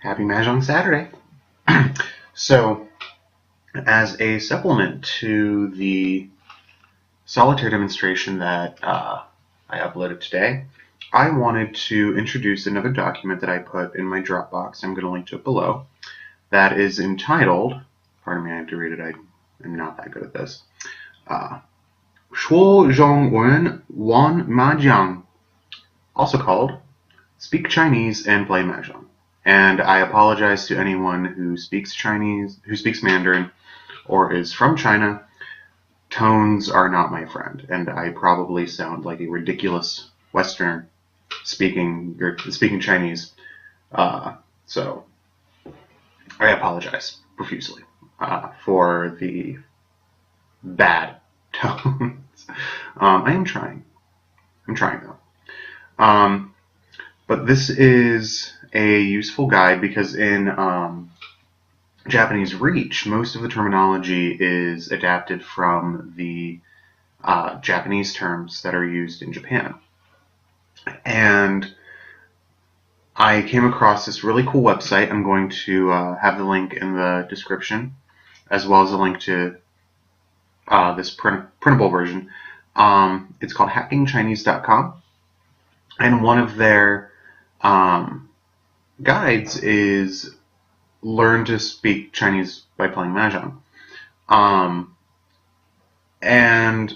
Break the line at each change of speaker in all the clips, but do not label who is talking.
Happy Mahjong Saturday. So, as a supplement to the solitaire demonstration that I uploaded today, I wanted to introduce another document that I put in my Dropbox. I'm going to link to it below. That is entitled, pardon me, I have to read it. I'm not that good at this. Shuo Zhong Wen Wan Mahjong, also called Speak Chinese and Play Mahjong. And I apologize to anyone who speaks Chinese, who speaks Mandarin, or is from China. Tones are not my friend, and I probably sound like a ridiculous Westerner speaking Chinese. So I apologize profusely for the bad tones. I am trying. I'm trying though. But this is a useful guide because in Japanese Reach, most of the terminology is adapted from the Japanese terms that are used in Japan. And I came across this really cool website. I'm going to have the link in the description, as well as a link to this printable version. It's called hackingchinese.com. And one of their guides is learn to speak Chinese by playing Mahjong. And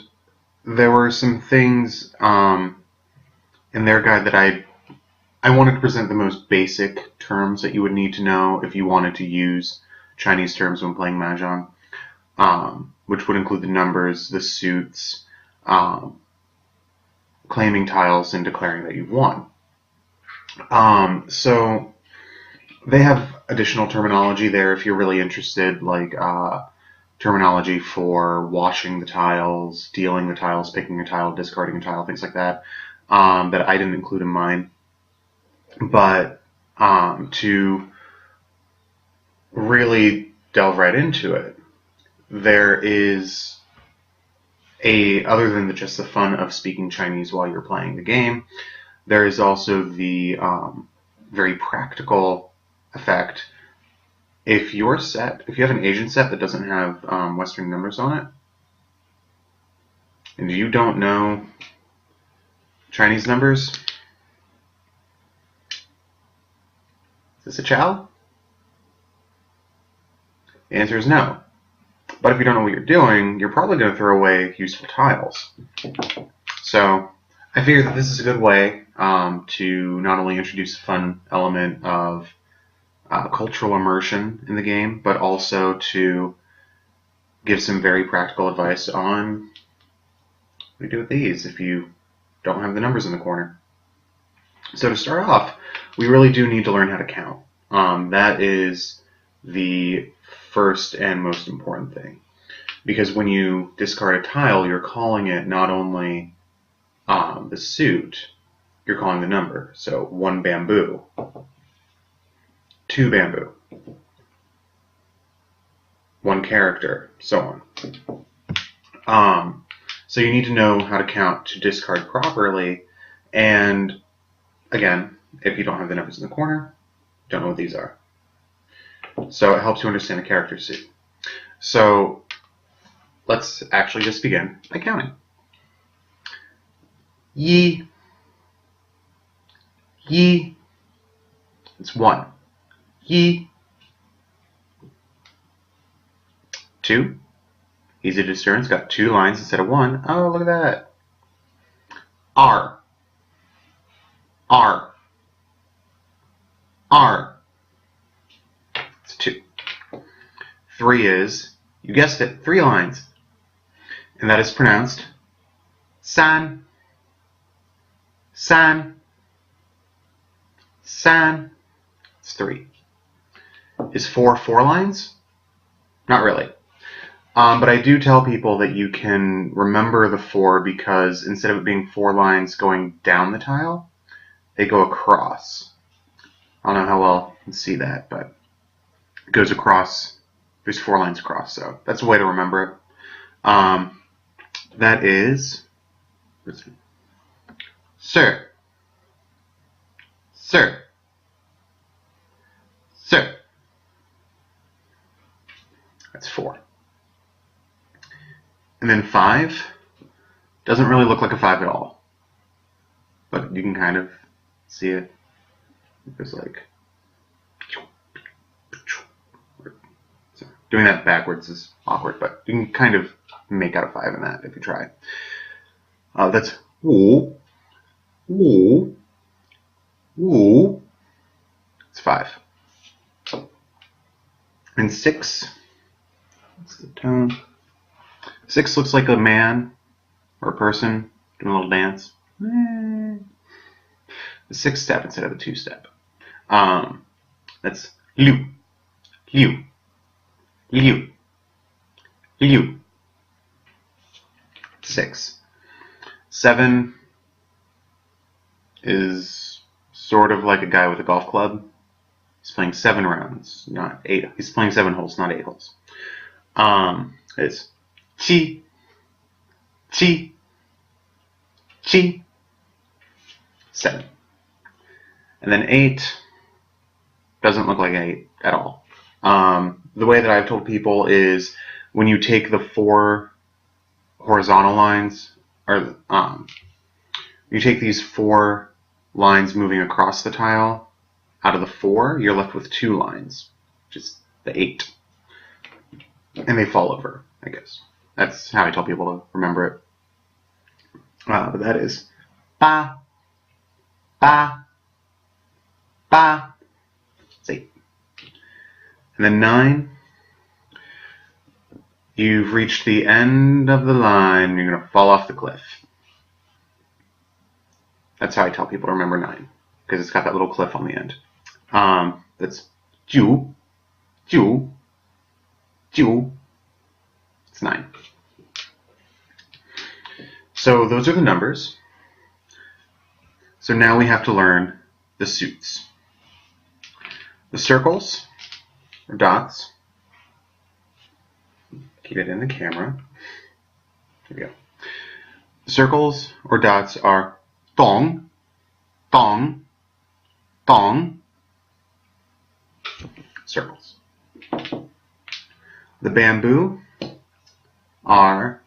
there were some things in their guide that I wanted to present the most basic terms that you would need to know if you wanted to use Chinese terms when playing Mahjong, which would include the numbers, the suits, claiming tiles, and declaring that you've won. So they have additional terminology there if you're really interested, like terminology for washing the tiles, dealing the tiles, picking a tile, discarding a tile, things like that, that I didn't include in mine. But to really delve right into it, there is other than just the fun of speaking Chinese while you're playing the game, there is also the very practical effect. If you have an Asian set that doesn't have Western numbers on it, and you don't know Chinese numbers, is this a chow? The answer is no. But if you don't know what you're doing, you're probably going to throw away useful tiles. So I figured that this is a good way to not only introduce a fun element of cultural immersion in the game, but also to give some very practical advice on what do you do with these if you don't have the numbers in the corner. So to start off, we really do need to learn how to count. That is the first and most important thing. Because when you discard a tile, you're calling it not only the suit, you're calling the number. So 1 bamboo, 2 bamboo, 1 character, so on. So you need to know how to count to discard properly. And again, if you don't have the numbers in the corner, don't know what these are. So it helps you understand a character suit. So let's actually just begin by counting. Yi. Yi. It's 1. Yi. 2. Easy to discern. It's got 2 lines instead of 1. Oh, look at that. R. R. R. It's 2. 3 is, you guessed it, 3 lines. And that is pronounced san. San. San. It's 3. Is 4 4 lines? Not really. But I do tell people that you can remember the 4 because instead of it being 4 lines going down the tile, they go across. I don't know how well you can see that, but it goes across. There's 4 lines across, so that's a way to remember it. That is sir, sir, That's 4. And then 5 doesn't really look like a 5 at all. But you can kind of see it. It's like... Doing that backwards is awkward, but you can kind of make out a 5 in that if you try. That's 5. 5. It's 5. And 6. What's the tone? 6 looks like a man or a person doing a little dance. The 6 step instead of the 2 step. That's liu, liu, liu, liu. 6. 7 is sort of like a guy with a golf club. He's playing 7 rounds, not 8. He's playing 7 holes, not 8 holes. It's chi, chi, chi. 7. And then 8 doesn't look like 8 at all. The way that I've told people is when you take the 4 horizontal lines, or you take these 4 lines moving across the tile out of the 4, you're left with 2 lines, which is the 8. And they fall over, I guess. That's how I tell people to remember it. But that is ba, ba, ba. It's 8. And then 9, you've reached the end of the line. You're going to fall off the cliff. That's how I tell people to remember 9, because it's got that little cliff on the end. That's ju, ju, ju. It's 9. So those are the numbers. So now we have to learn the suits. The circles, or dots, keep it in the camera. There we go. The circles or dots are dong, dong, dong, circles. The bamboo are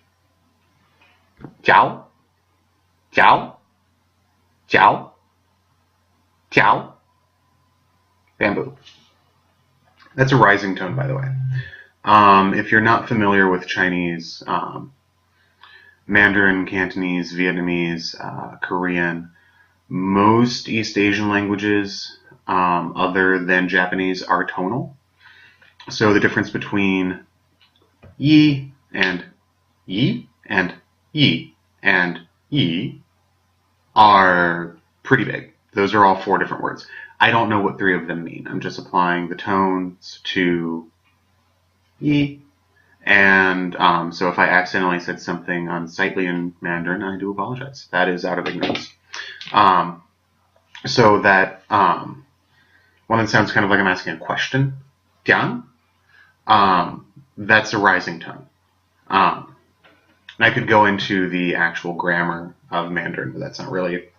jiao, jiao, jiao, jiao, bamboo. That's a rising tone, by the way. If you're not familiar with Chinese, Mandarin, Cantonese, Vietnamese, Korean, most East Asian languages other than Japanese are tonal. So the difference between yi and yi and yi and yi are pretty big. Those are all 4 different words. I don't know what 3 of them mean. I'm just applying the tones to yi. And so if I accidentally said something unsightly in Mandarin, I do apologize. That is out of ignorance. So that one that sounds kind of like I'm asking a question, diang, that's a rising tone. And I could go into the actual grammar of Mandarin, but that's not really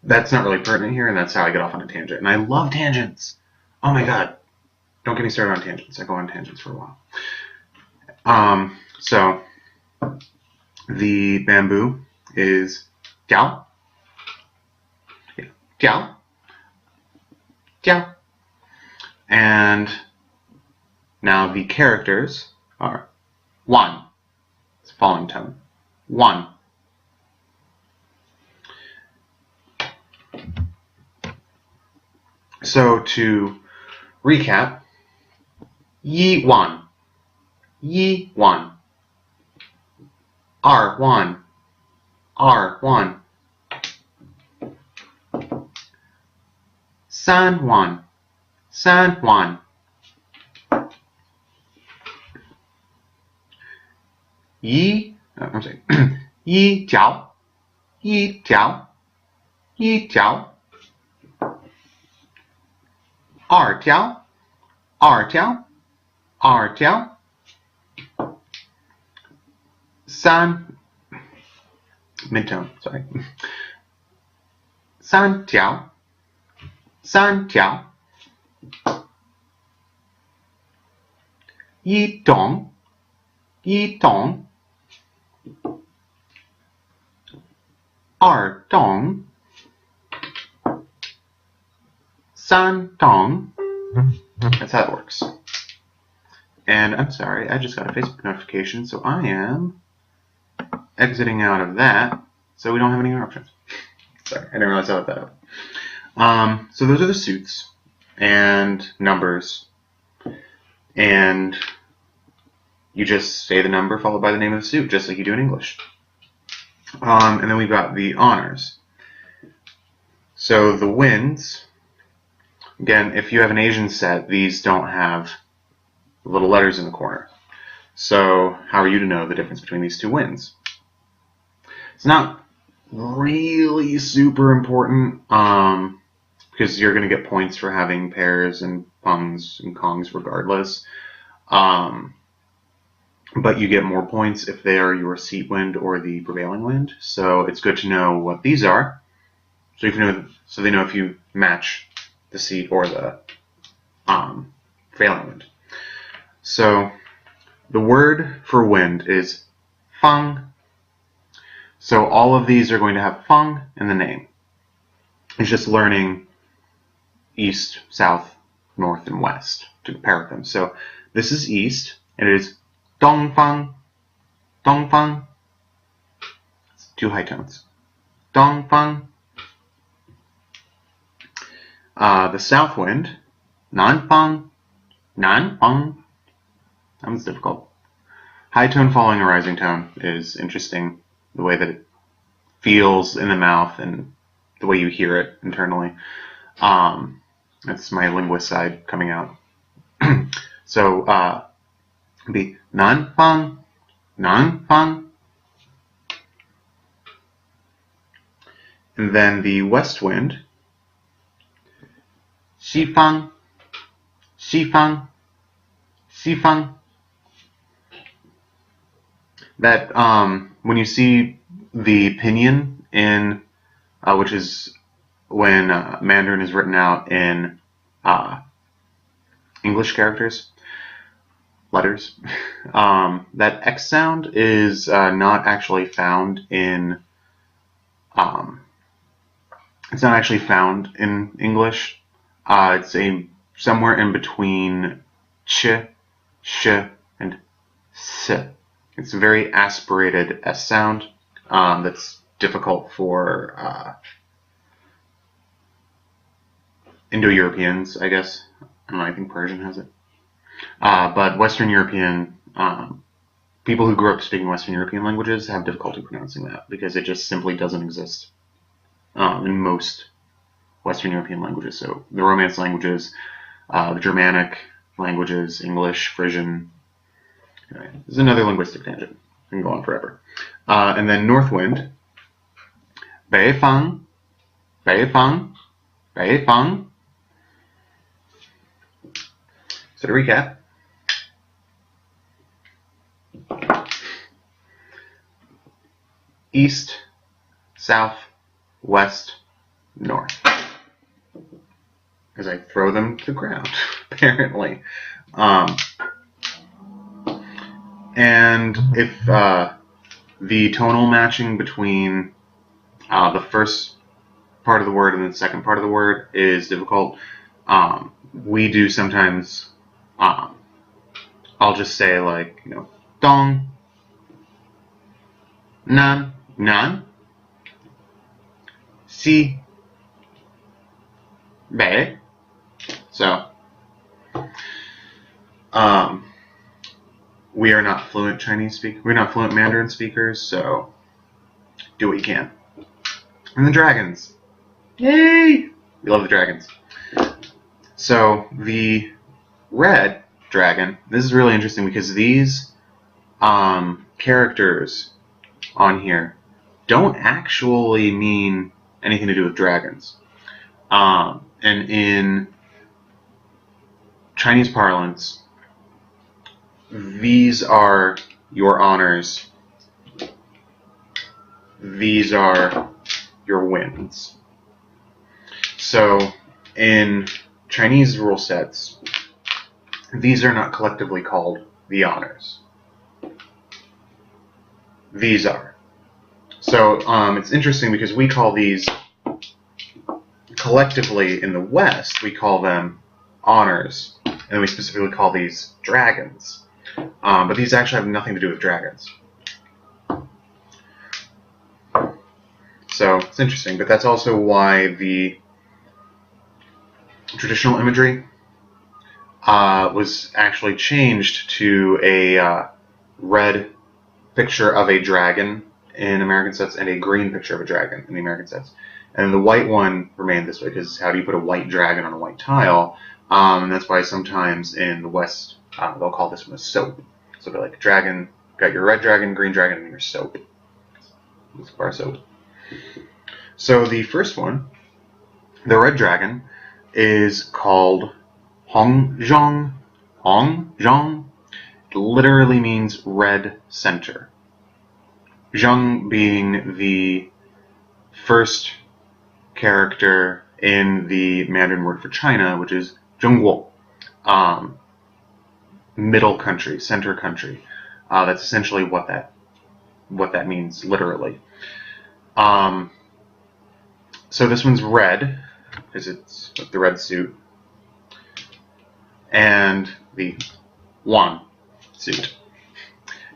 pertinent here, and that's how I get off on a tangent. And I love tangents. Oh my god. Don't get me started on tangents. I go on tangents for a while. So the bamboo is jiao, jiao, jiao. And now the characters are one. It's a falling tone. One. So to recap, yi one, yi one, r1, r1, san one, san one, I'm sorry, yi jiao, yi jiao, yi jiao, r jiao, r jiao, r jiao, san, midtone, sorry, san jiao, san jiao, 一栋一栋二栋三栋. That's how it works. And I'm sorry, I just got a Facebook notification, so I am exiting out of that so we don't have any interruptions. Sorry, I didn't realize I let that up. So those are the suits and numbers, and you just say the number followed by the name of the suit, just like you do in English. And then we've got the honors. So the winds, again, if you have an Asian set, these don't have little letters in the corner. So how are you to know the difference between these two winds? It's not really super important because you're going to get points for having pairs and pungs and kongs regardless. But you get more points if they are your seat wind or the prevailing wind. So it's good to know what these are, so you can know, so they know if you match the seat or the prevailing wind. So the word for wind is fang. So all of these are going to have fang in the name. It's just learning east, south, north, and west to compare with them. So this is east, and it is dongfang, dongfang. It's two high tones. Dongfang. The south wind, nanfang, nanfang. That one's difficult. High tone following a rising tone is interesting. The way that it feels in the mouth and the way you hear it internally. That's my linguist side coming out. So it'd be nanfang, nanfang. And then the west wind, xifang, xifang, xifang. That when you see the pinyin in, which is when Mandarin is written out in English characters, letters, that X sound is not actually found in. It's not actually found in English. It's somewhere in between ch, sh, and s. It's a very aspirated S sound that's difficult for Indo-Europeans, I guess. I don't know, I think Persian has it. But Western European, people who grew up speaking Western European languages have difficulty pronouncing that because it just simply doesn't exist in most Western European languages. So the Romance languages, the Germanic languages, English, Frisian. Anyway, this is another linguistic tangent. I can go on forever. And then north wind, beifang, beifang, beifang. So to recap, east, south, west, north. As I throw them to the ground, apparently. And if the tonal matching between the first part of the word and the second part of the word is difficult, we do sometimes, I'll just say like, dong, nan, nan, si, bei. So, we are not fluent we're not fluent Mandarin speakers, so do what you can. And the dragons. Yay! We love the dragons. So the red dragon, this is really interesting because these characters on here don't actually mean anything to do with dragons. And in Chinese parlance, these are your honors. These are your winds. So in Chinese rule sets, these are not collectively called the honors. These are. So it's interesting because we call these, collectively in the West, we call them honors, and we specifically call these dragons. But these actually have nothing to do with dragons. So it's interesting, but that's also why the traditional imagery was actually changed to a red picture of a dragon in American sets and a green picture of a dragon in the American sets. And the white one remained this way, because how do you put a white dragon on a white tile? And that's why sometimes in the West they'll call this one a soap. So they're like, dragon, got your red dragon, green dragon, and your soap. It's bar soap. So the first one, the red dragon, is called Mahjong. Mahjong. It literally means red center. Zheng being the first character in the Mandarin word for China, which is Zhongguo, middle country, center country. That's essentially what that means literally. So this one's red because it's the red suit, and the Wan suit,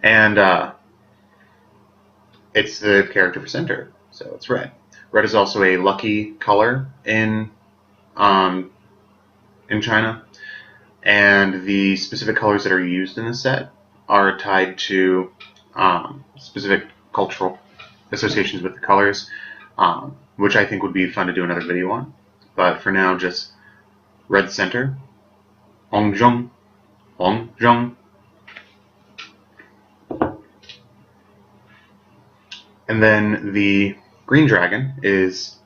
and it's the character for center, so it's red. Red is also a lucky color in China, and the specific colors that are used in the set are tied to specific cultural associations with the colors, which I think would be fun to do another video on. But for now, just red center, Mahjong, Mahjong. And then the green dragon is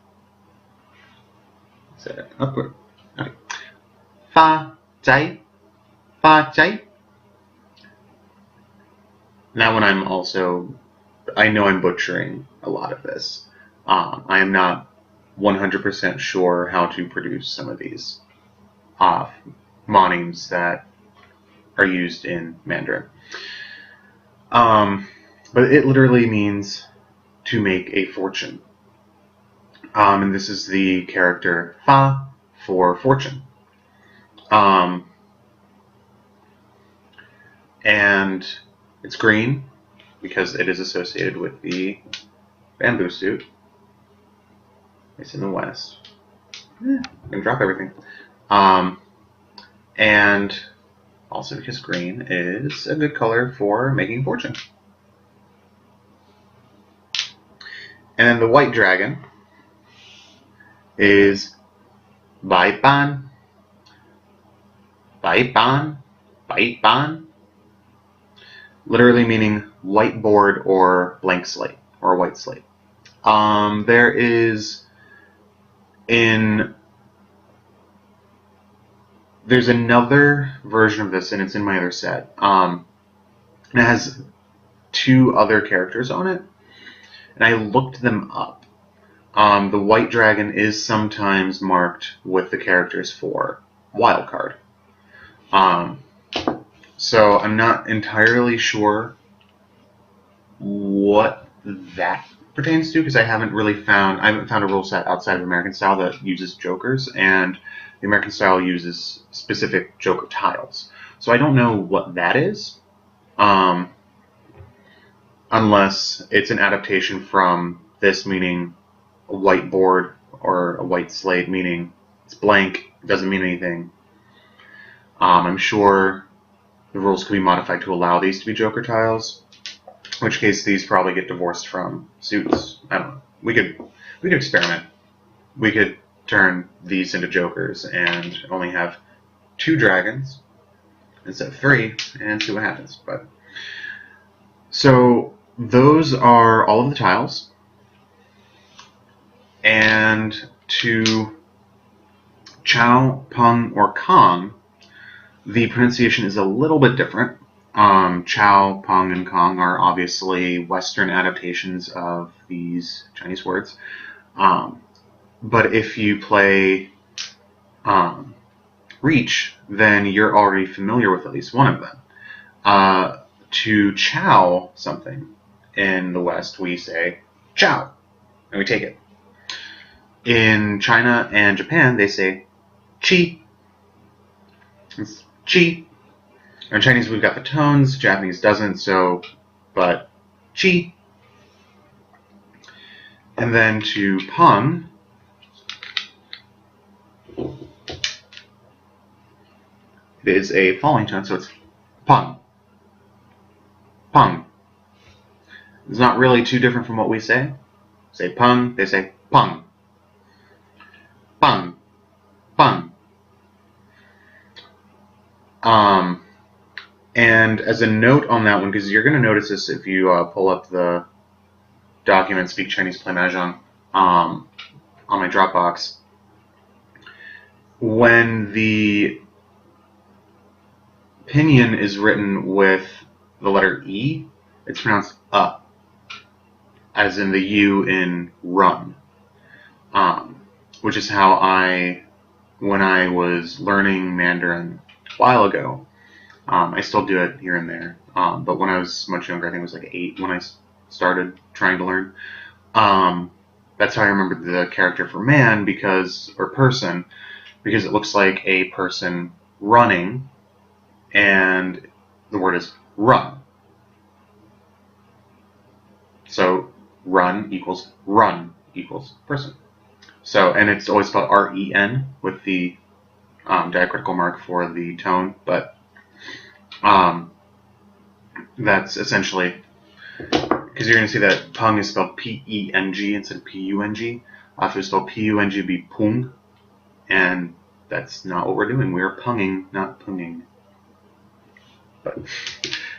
upward. Okay. Fa Zai, Fa Zai. Now, when I know I'm butchering a lot of this. I am not 100% sure how to produce some of these monemes that are used in Mandarin. But it literally means to make a fortune. And this is the character Fa for fortune. And it's green because it is associated with the bamboo suit. It's in the West. I'm gonna drop everything. And also because green is a good color for making fortune. And then the white dragon is Bai Ban. Bai Ban. Bai Ban. Literally meaning whiteboard or blank slate or white slate. There is there's another version of this, and it's in my other set. And it has two other characters on it, and I looked them up. The white dragon is sometimes marked with the characters for wildcard. So I'm not entirely sure what that pertains to, because I haven't found a rule set outside of American style that uses jokers, and the American style uses specific joker tiles. So I don't know what that is, unless it's an adaptation from this, meaning a whiteboard, or a white slate, meaning it's blank, it doesn't mean anything. I'm sure the rules could be modified to allow these to be joker tiles, in which case these probably get divorced from suits. I don't know. We could experiment. We could turn these into jokers and only have 2 dragons instead of 3 and see what happens. But so those are all of the tiles. And to Chow, Peng, or Kong, the pronunciation is a little bit different. Chow, Peng, and Kong are obviously Western adaptations of these Chinese words. But if you play Reach, then you're already familiar with at least one of them. To chow something in the West, we say chow, and we take it. In China and Japan, they say chi. It's chi. In Chinese, we've got the tones. Japanese doesn't, but chi. And then to pung, it is a falling tone, so it's pung. Pung. It's not really too different from what we say. Say pung, they say pung. Pung. Pung. And as a note on that one, because you're going to notice this if you pull up the document Speak Chinese Play Mahjong on my Dropbox, when the pinyin is written with the letter E, it's pronounced as in the U in run, which is how when I was learning Mandarin a while ago, I still do it here and there, but when I was much younger, I think it was like 8 when I started trying to learn, that's how I remembered the character for man, or person, because it looks like a person running, and the word is run. So run equals person. So, and it's always spelled R-E-N with the diacritical mark for the tone, but that's essentially, because you're going to see that pung is spelled P-E-N-G instead of P-U-N-G. If it was spelled P-U-N-G, it'd be pung, and that's not what we're doing. We're punging, not punging.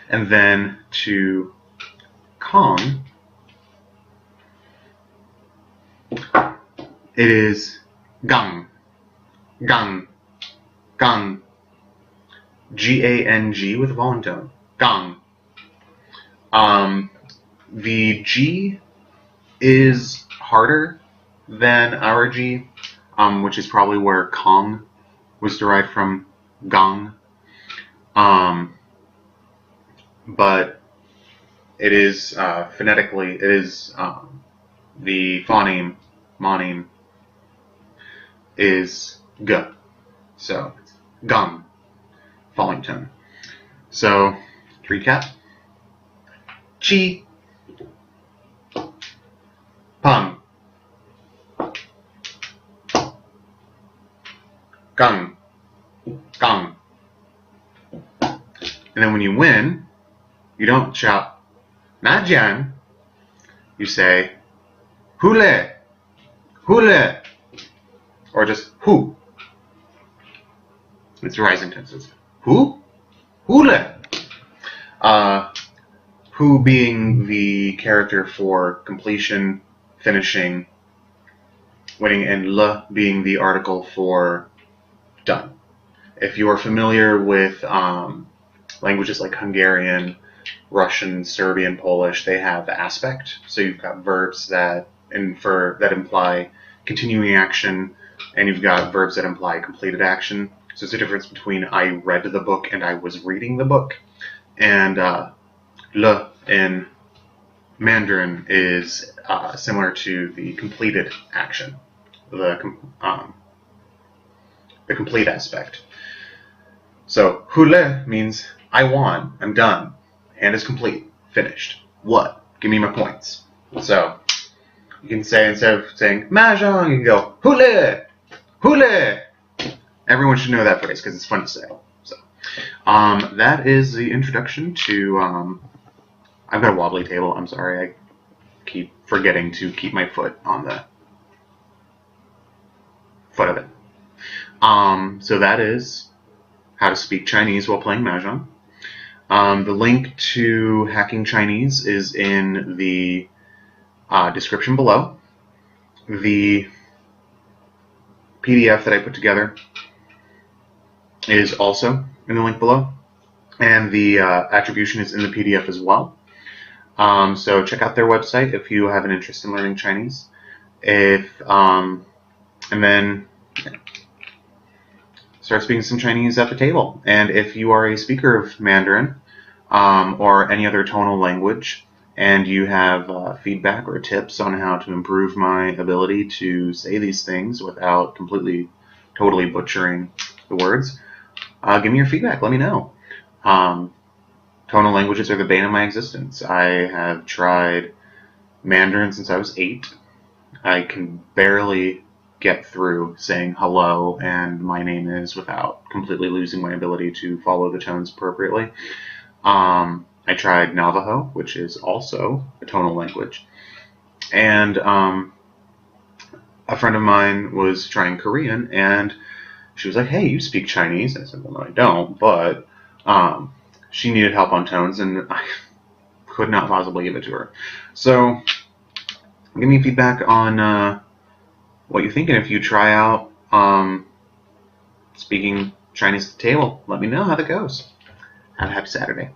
And then to Kong, it is gang, gang, gang, G-A-N-G with a falling tone, gang. The G is harder than our G, which is probably where Kong was derived from, gang. But it is phonetically, it is the phoneme, moneme is G. So it's gang, falling tone. So to recap: chi, pung, gang, gang. And then when you win, you don't shout Mahjong. You say hule, hule, or just hu. It's rising tenses. Hu, hule. Hu being the character for completion, finishing, winning, and le being the article for done. If you are familiar with languages like Hungarian, Russian, Serbian, Polish, they have aspect. So you've got verbs that imply continuing action, and you've got verbs that imply completed action. So it's a difference between I read the book and I was reading the book. And le in Mandarin is similar to the completed action, the complete aspect. So hule means I won, I'm done, hand is complete, finished. What? Give me my points. So you can say, instead of saying Mahjong, you can go hule, hule. Everyone should know that phrase because it's fun to say. So that is the introduction to. I've got a wobbly table. I'm sorry. I keep forgetting to keep my foot on the foot of it. So that is how to speak Chinese while playing Mahjong. The link to Hacking Chinese is in the description below. The PDF that I put together is also in the link below, and the attribution is in the PDF as well. So check out their website if you have an interest in learning Chinese. And then start speaking some Chinese at the table. And if you are a speaker of Mandarin, or any other tonal language, and you have feedback or tips on how to improve my ability to say these things without totally butchering the words, give me your feedback. Let me know. Tonal languages are the bane of my existence. I have tried Mandarin since I was 8. I can barely get through saying hello and my name is without completely losing my ability to follow the tones appropriately. I tried Navajo, which is also a tonal language. And a friend of mine was trying Korean, and she was like, hey, you speak Chinese? And I said, well, no, I don't, but she needed help on tones, and I could not possibly give it to her. So give me feedback on what you think, and if you try out speaking Chinese at the table, let me know how that goes. Have a happy Saturday.